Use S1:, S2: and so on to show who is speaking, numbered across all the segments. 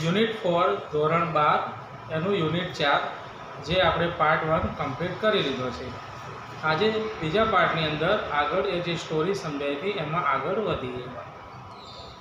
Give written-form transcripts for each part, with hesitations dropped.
S1: Unit 4 ધોરણ 12 એનું unit 4 જે આપણે પાર્ટ 1 કમ્પ્લીટ કરી લીધો છે। આજે બીજા પાર્ટની અંદર આગળ એ જે સ્ટોરી સમજાઈ હતી એમાં આગળ વધીએ।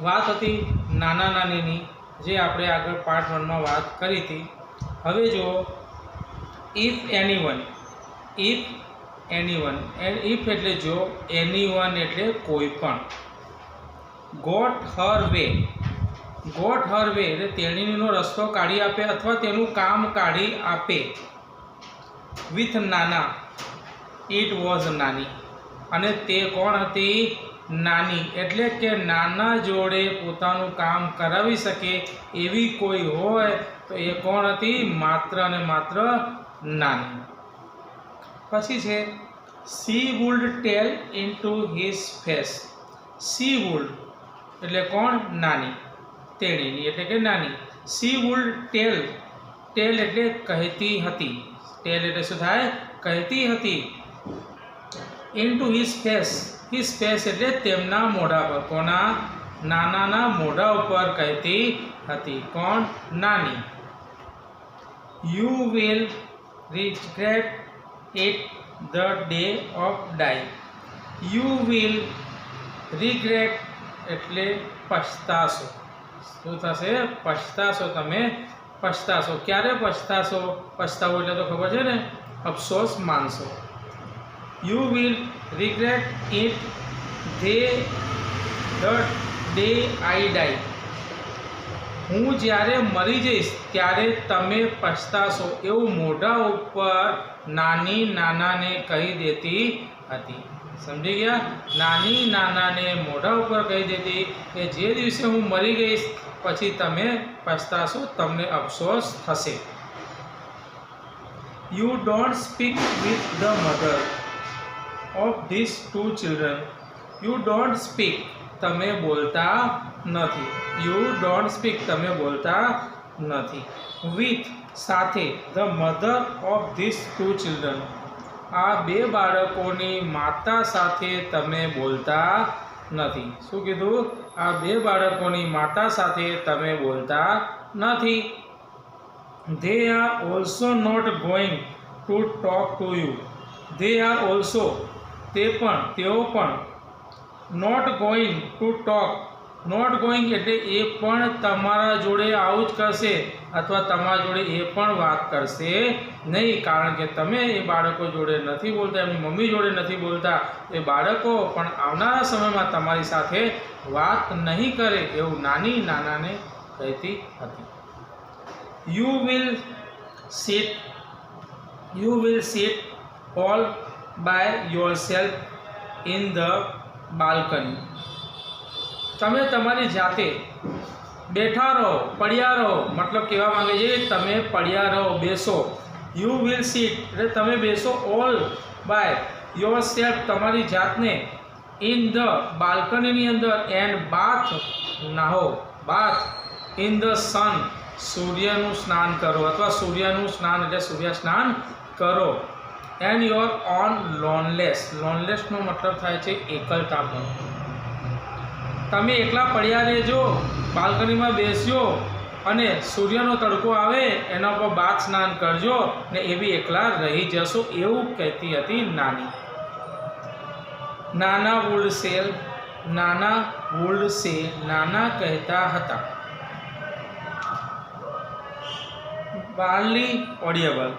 S1: વાત હતી નાના નાનીની, જે આપણે આગળ પાર્ટ 1માં વાત કરી હતી। હવે જુઓ, if anyone, if anyone, if એટલે જો, એનીવન એટલે કોઈ પણ, got her way, got her way એટલે તેણીનો રસ્તો કાઢી આપે અથવા તેનું કામ કાઢી આપે, વિથ નાના, ઇટ વોઝ નાની, અને તે કોણ હતી? નાની, એટલે કે નાના જોડે પોતાનું કામ કરાવી શકે એવી કોઈ હોય તો એ કોણ હતી? માત્ર અને માત્ર નાની। પછી છે she would tell into his face, she would એટલે કોણ? નાની, તેણીની એટલે કે નાની। સી વુડ ટેલ, ટેલ એટલે કહેતી હતી, ટેલ એટલે શું થાય? કહેતી હતી। Into his face, his face એટલે તેમના મોઢા પર, કોના? નાનાના મોઢા ઉપર કહેતી હતી। કોણ? નાની। You will regret it the day of die, you will regret એટલે પછતાશો, શું થશે? પછતાશો, તમે પછતાશો। ક્યારે પછતાશો? પછતાવો એટલે તો ખબર છે ને, અફસોસ માનશો। You will regret it the day I die, હું જ્યારે મરી જઈશ ત્યારે તમે પછતાશો, એવું મોઢા ઉપર નાની નાનાને કહી દેતી હતી। સમજી ગયા? નાની નાનાને મોઢા ઉપર કહી દેતી કે જે દિવસે હું મરી ગઈશ પછી તમે પછતાશો, તમને અફસોસ થશે। You don't speak with the mother of this two children, you don't speak તમે બોલતા નથી, યુ ડોન્ટ સ્પીક તમે બોલતા નથી, વિથ સાથે, the mother of this two children આ બે બાળકોની માતા સાથે તમે બોલતા નથી। શું કીધું? આ બે બાળકોની માતા સાથે તમે બોલતા નથી। They are also not going to talk to you, they are also તે પણ, તેઓ પણ, not going to talk, not going એટલે એ પણ તમારા જોડે આવું જ કરશે અથવા તમારા જોડે એ પણ વાત કરશે નહીં, કારણ કે તમે એ બાળકો જોડે નથી બોલતા, એમની મમ્મી જોડે નથી બોલતા, એ બાળકો પણ આવનારા સમયમાં તમારી સાથે વાત નહીં કરે એવું નાની નાનાને કહેતી હતી। You will sit all by yourself in the balcony, તમે તમારી જાતે બેઠા રહો, પડ્યા રહો, મતલબ કહેવા માંગે છે તમે પડ્યા રહો, બેસો। યુ વિલ સીટ એટલે તમે બેસો, ઓલ બાય યોર સેલ્ફ તમારી જાતને, ઇન ધ બાલ્કનીની અંદર, એન્ડ બાથ નાહો, બાથ, ઇન ધ સન સૂર્યનું સ્નાન કરો અથવા સૂર્યનું સ્નાન એટલે સૂર્ય સ્નાન કરો, એન્ડ યોર ઓન લોનલેસ, લોનલેસનો મતલબ થાય છે એકલતા પણ, તમે એકલા પડ્યા રહેજો, બાલ્કનીમાં બેસજો અને સૂર્યનો તડકો આવે એના પર બાથ સ્નાન કરજો ને એવી એકલા રહી જશો, એવું કહેતી હતી નાની। નાના વુડ સેલ, નાના વુડ સે, નાના કહેતા હતા। બાર્લી ઓડિયેબલ,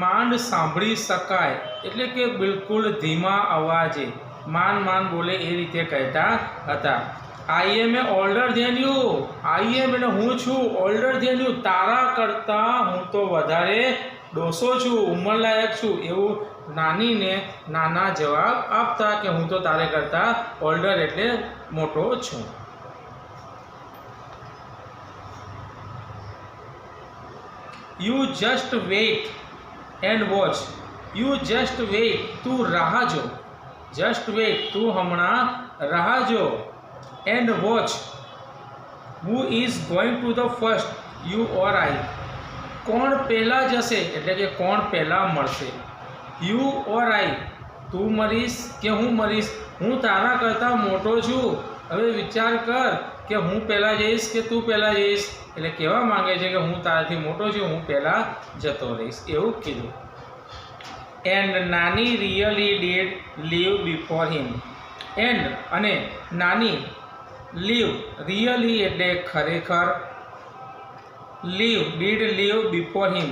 S1: માંડ સાંભળી શકાય એટલે કે બિલકુલ ધીમા અવાજે, માંડ બોલે એ રીતે કહેતા હતા। આઈ એમ એ ઓલ્ડર ધેન યુ, આઈ એમ એટલે હું છું, ઓલ્ડર ધેન યુ તારા કરતાં હું તો વધારે ડોસો છું, ઉંમરલાયક છું, એવું નાનીને નાના જવાબ આપતા કે હું તો તારે કરતાં ઓલ્ડર એટલે મોટો છું। You just wait and watch, you just wait તું રાહ જો, જસ્ટ વેઇટ તું હમણાં રાહ જો, and watch who is going to the first, you or I કોણ પહેલાં જશે એટલે કે કોણ પહેલાં મળશે, યુ ઓર આઈ તું મરીશ કે હું મરીશ, હું તારા કરતાં મોટો છું, હવે વિચાર કર કે હું પહેલાં જઈશ કે તું પહેલાં જઈશ, એટલે કહેવા માંગે છે કે હું તારાથી મોટો છું, હું પહેલાં જતો રહીશ, એવું કીધું. એન્ડ નાની really did leave before him. And અને નાની લીવ રિયલી એટલે ખરેખર, leave did leave before him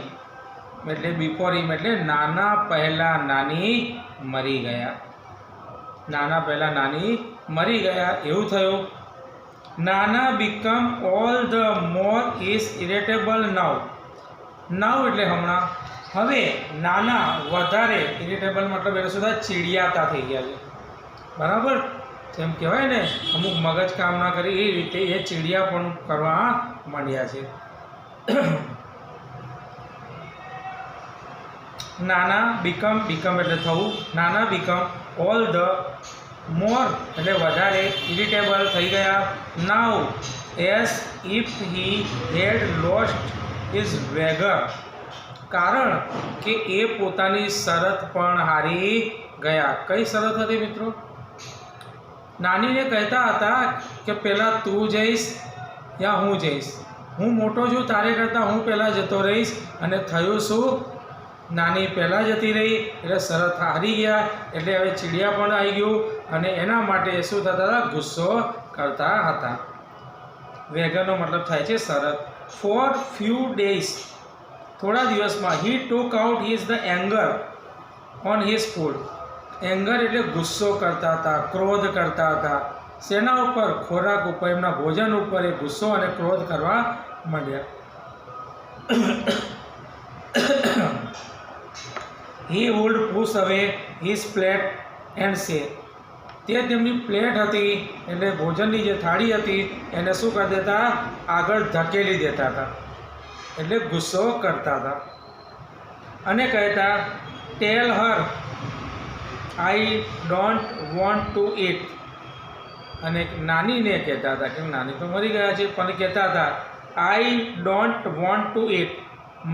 S1: એટલે બિફોર હિમ એટલે નાના પહેલાં નાની મરી ગયા. નાના પહેલાં નાની મરી ગયા એવું થયું. નાના become all the more is irritable now. Now એટલે હમણાં, હવે નાના વધારે ઇરિટેબલ મતલબ એટલે સુધા ચીડિયાતા થઈ ગયા છે. બરાબર, જેમ કહેવાય ને અમુક મગજ કામ ના કરી એ રીતે એ ચીડિયા પણ કરવા માંડ્યા છે. નાના બીકમ એટલે થવું, નાના બીકમ ઓલ ધ મોર એટલે વધારે ઇરિટેબલ થઈ ગયા. Now as if he had lost his vigour. કારણ કે એ પોતાની શરત પણ હારી ગયા. કઈ શરત હતી મિત્રો? નાનીને કહેતા હતા કે પહેલાં તું જઈશ યા હું જઈશ, હું મોટો છું તારે કરતાં હું પહેલાં જતો રહીશ. અને થયું શું? નાની પહેલાં જતી રહી એટલે શરત હારી ગયા, એટલે હવે ચીડિયા પણ આવી ગયું અને એના માટે શું થતા હતા? ગુસ્સો કરતા હતા. વેગરનો મતલબ થાય છે શરત. ફોર ફ્યુ ડેઝ થોડા દિવસમાં he took out his the anger on his food. Anger એટલે ગુસ્સો કરતા હતા, ક્રોધ કરતા હતા. શેના ઉપર? ખોરાક ઉપર, એમના ભોજન ઉપર એ ગુસ્સો અને ક્રોધ કરવા માંડ્યા. હી વુડ પુશ અવે હિઝ પ્લેટ એન્ડ સે. તે તેમની પ્લેટ હતી એટલે ભોજનની જે થાળી હતી એને શું કરી દેતા? આગળ ધકેલી દેતા હતા, એટલે ગુસ્સો કરતા હતા. અને કહેતા tell her I don't want to eat. અને નાનીને કહેતા હતા, કે નાની તો મરી ગયા છે, પણ કહેતા હતા આઈ ડોન્ટ વોન્ટ ટુ ઇટ,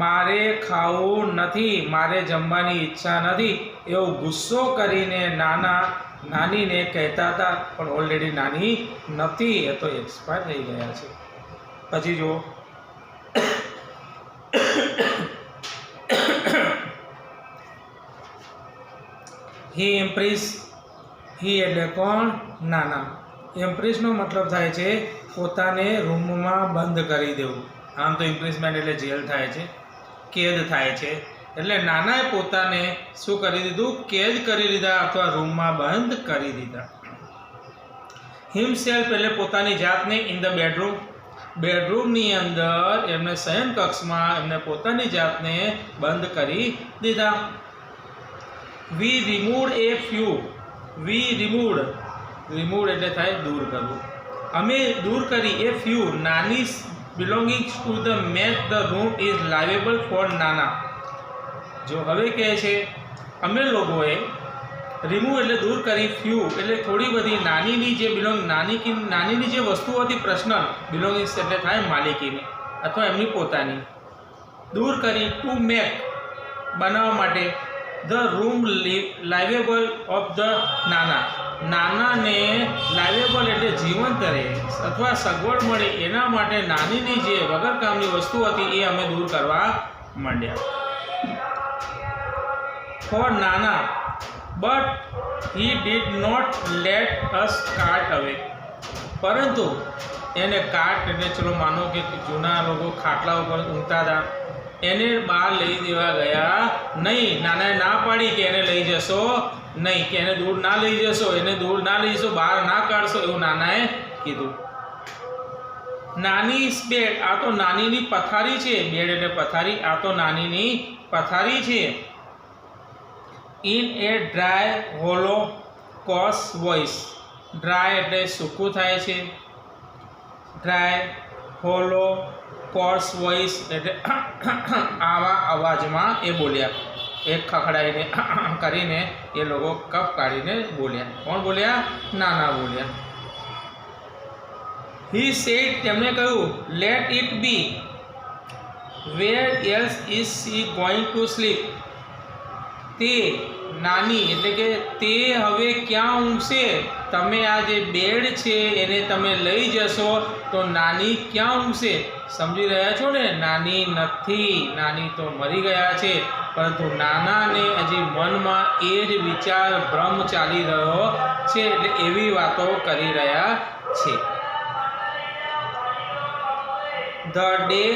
S1: મારે ખાવું નથી, મારે જમવાની ઈચ્છા નથી, એવો ગુસ્સો કરીને નાનીને કહેતા હતા. પણ ઓલરેડી નાની નથી, એ તો એક્સપાયર થઈ ગયા છે. પછી જુઓ, હી એમ્પ્રેસ. હી એટલે કોણ? નાના. એમ્પ્રેસનો મતલબ થાય છે પોતાને રૂમમાં બંધ કરી દેવું. આમ તો ઇમ્પ્રિઝમેન્ટ એટલે જેલ થાય છે, કેદ થાય છે. એટલે નાનાએ પોતાને શું કરી દીધું? કેદ કરી લીધા અથવા રૂમમાં બંધ કરી દીધા. હિમસેલ્ફ એટલે પોતાની જાતને. In the bedroom. બેડરૂમની અંદર એમને શયન કક્ષમાં એમને પોતાની જાતને બંધ કરી દીધા. We removed a few. We removed એટલે થાય દૂર કરવું. અમે દૂર કરી એ ફ્યુ નાની belongings to the make the room is liveable for નાના. જો હવે કહે છે અમે લોકોએ રિમૂવ એટલે દૂર કરી, ફ્યુ એટલે થોડી બધી નાનીની જે નાનીની જે વસ્તુઓ હતી પર્સનલ બિલોંગિંગ્સ એટલે થાય માલિકીની અથવા એમની પોતાની, દૂર કરી. ટુ મેક બનાવવા માટે, ધ રૂમ લાઇવેબલ ઓફ ધ નાના. નાનાને લાઇવેબલ એટલે જીવંત રહે અથવા સગવડ મળે એના માટે નાનીની જે વગર કામની વસ્તુ હતી એ અમે દૂર કરવા માંડ્યા. ફોર નાના, but he did not let us cart away. પરંતુ એને કાર્ટ એટલે ચલો માનો કે જૂના લોકો ખાટલા ઉપર ઊંઘતા હતા, એને બહાર લઈ દેવા ગયા નહીં. નાનાએ ના પાડી કે એને લઈ જશો નહીં, કે એને દૂર ના લઈ જશો, એને દૂર ના લઈ જશો, બહાર ના કાઢશો, એવું નાનાએ કીધું. નાની બેડ, આ તો નાનીની પથારી છે. બેડ એટલે પથારી, આ તો નાનીની પથારી છે. In A dry hollow cos voice. Dry એટલે સૂકું થાય છે, ડ્રાય હોલો કોર્સ વોઇસ એટલે આવા અવાજમાં એ બોલ્યા. એક ખખડાઈને કરીને એ લોકો કપ કાઢીને બોલ્યા. કોણ બોલ્યા? નાના બોલ્યા. હી સેડ, તેમણે કહ્યું let it be. Where else is she going to sleep. તે નાની એટલે કે તે હવે ક્યાં ઊંઘશે? તમે આ જે બેડ છે એને તમે લઈ જશો તો નાની ક્યાં ઊંઘશે? સમજી રહ્યા છો ને? નાની નથી, નાની તો મરી ગયા છે, પરંતુ નાનાને હજી મનમાં એ જ વિચાર ભ્રમ ચાલી રહ્યો છે, એટલે એવી વાતો કરી રહ્યા છે. The day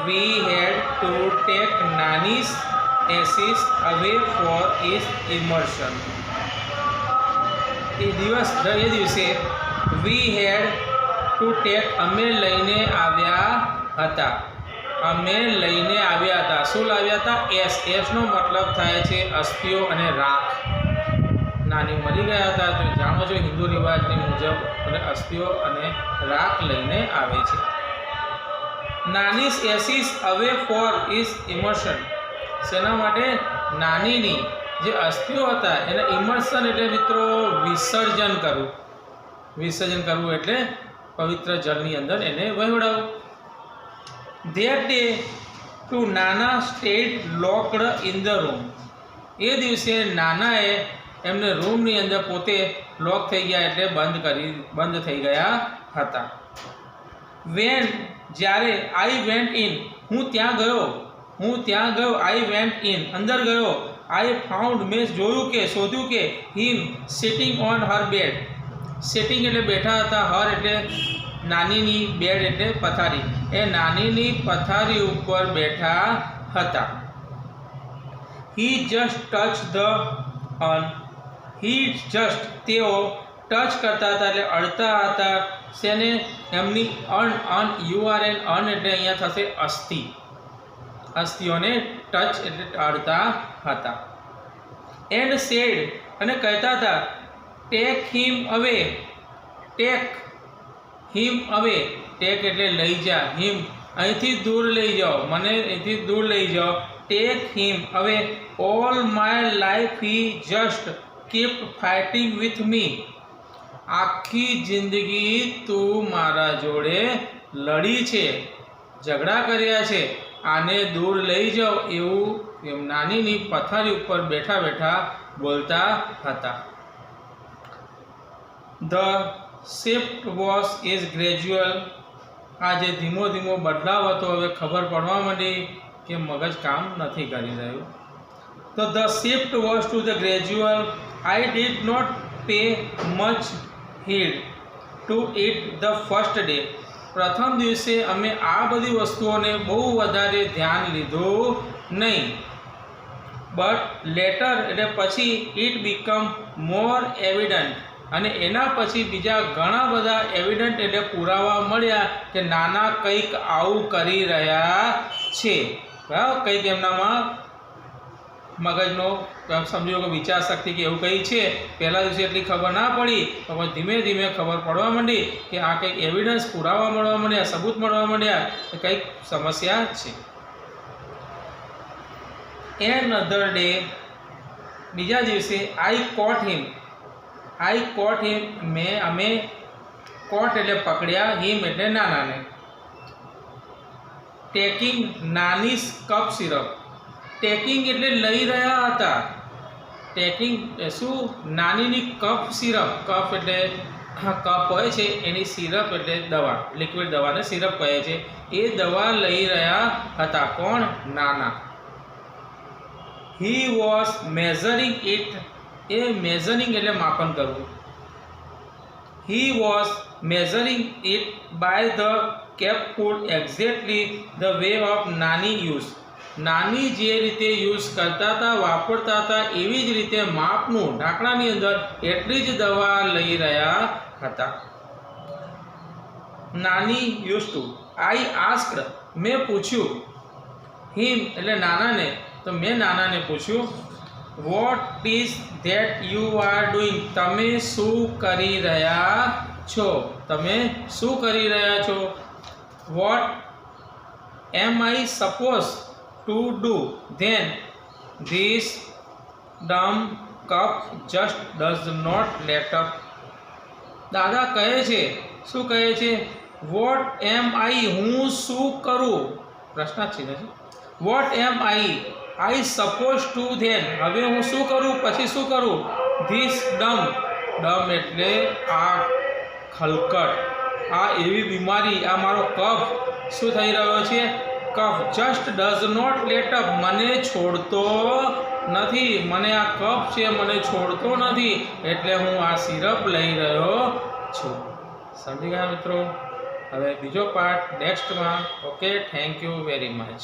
S1: we had to take Nani's ashes away for his immersion. એ દિવસે we had to take અમે લઈને આવ્યા હતા. શું લાવ્યા હતા? એસનો મતલબ થાય છે અસ્થિઓ અને રાખ. નાની મરી ગયા હતા તો જાણો છો હિન્દુ રિવાજની મુજબ અને અસ્થિઓ અને રાખ લઈને આવે છે. નાનીસ એસીસ અવે ફોર ઇઝ ઇમર્શન. શેના માટે? નાનીની જે અસ્થિઓ હતા એને ઇમર્શન એટલે મિત્રો વિસર્જન કરવું. વિસર્જન કરવું એટલે પવિત્ર જળની અંદર એને વહેવડાવવું. That day to Nana stayed locked in the room. એ દિવસે નાનાએ એમને રૂમની અંદર પોતે લોક થઈ ગયા એટલે બંધ થઈ ગયા હતા. When જ્યારે I went in હું ત્યાં ગયો I went in અંદર ગયો I found મેં શોધ્યું કે him sitting on her bed. sitting એટલે બેઠા હતા, her એટલે નાનીની, બેડ એટલે પથારી, એ નાનીની પથારી ઉપર બેઠા હતા. તેઓ ટચ કરતા હતા એટલે અડતા હતા. શેને? એમની અર્ન એટલે અહીંયા થશે અસ્થિ. અસ્થિઓને ટચ એટલે અડતા હતા. એન્ડ સેડ અને કહેતા હતા ટેક હિમ અવે. ટેક એટલે લઈ જા. હિમ અહીંથી દૂર લઈ જાઓ, મને અહીંથી દૂર લઈ જાઓ. ટેક હિમ અવે. All my life he just keep fighting with me. આખી જિંદગી તું મારા જોડે લડી છે, ઝઘડા કર્યા છે, આને દૂર લઈ જાઓ એવું એમ નાનીની પથારી ઉપર બેઠા બેઠા બોલતા હતા. The shift was is gradual. આ જે ધીમો બદલાવ હતો હવે ખબર પડવા માંડી કે મગજ કામ નથી કરી રહ્યું. તો the shift was to the gradual. I did not pay much heed to it the first day. પ્રથમ દિવસે અમે આ બધી વસ્તુઓને બહુ વધારે ધ્યાન લીધું નહીં. બટ લેટર એટલે પછી ઇટ બીકમ મોર એવિડન્ટ. અને એના પછી બીજા ઘણા બધા એવિડન્ટ એટલે પુરાવા મળ્યા કે નાના કંઈક આવું કરી રહ્યા છે. બરાબર? કંઈક એમનામાં મગજનો સમજો કે વિચાર શક્તિ કે એવું કંઈ છે. પહેલા દિવસે એટલી ખબર ના પડી, પણ ધીમે ધીમે ખબર પડવા માંડી કે આ કંઈક એવિડન્સ પુરાવા મળવા માંડ્યા, સબૂત મળવા માંડ્યા કે કંઈક સમસ્યા છે. Another day બીજા દિવસે I caught him. અમે કોટ એટલે પકડ્યા, હિમ એટલે નાનાને. ટેકિંગ નાનીસ કપ સિરપ. ટેકિંગ એટલે લઈ રહ્યા હતા. ટેકિંગ શું? નાનીની કપ સિરપ. કપ એટલે કપ હોય છે એની સિરપ એટલે દવા, લિક્વિડ દવાને સિરપ કહે છે. એ દવા લઈ રહ્યા હતા. કોણ? નાના. He was measuring it. એ મેઝરિંગ એટલે માપન કરવું. He was measuring it by the capful exactly the way of નાની યુઝ. નાની જે રીતે યુઝ કરતા હતા, વાપરતા હતા, એવી જ રીતે માપનું ઢાંકણાની અંદર એટલી જ દવા લઈ રહ્યા હતા. નાની યુઝ ટુ. I asked. મેં પૂછ્યું. હિમ એટલે નાનાને. તો મેં નાનાને પૂછ્યું what is that you are doing. તમે શું કરી રહ્યા છો? What am I suppose to do then this dumb cup just does not let up. દાદા કહે છે, શું કહે છે? વોટ એમ આઈ, હું શું કરું? પ્રશ્નાર્થ ચિહ્ન છે. What am I suppose to then, હવે હું શું કરું, પછી શું કરું? ધીસ ડમ એટલે આ ખલકટ, આ એવી બીમારી, આ મારો કફ શું થઈ રહ્યો છે? Cough. Just does not let up, મને છોડતો નથી, મને આ કફ છે મને છોડતો નથી, એટલે હું આ સિરપ લઈ રહ્યો છું. સમજી ગયા મિત્રો? હવે બીજો પાર્ટ નેક્સ્ટમાં. Okay, thank you very much.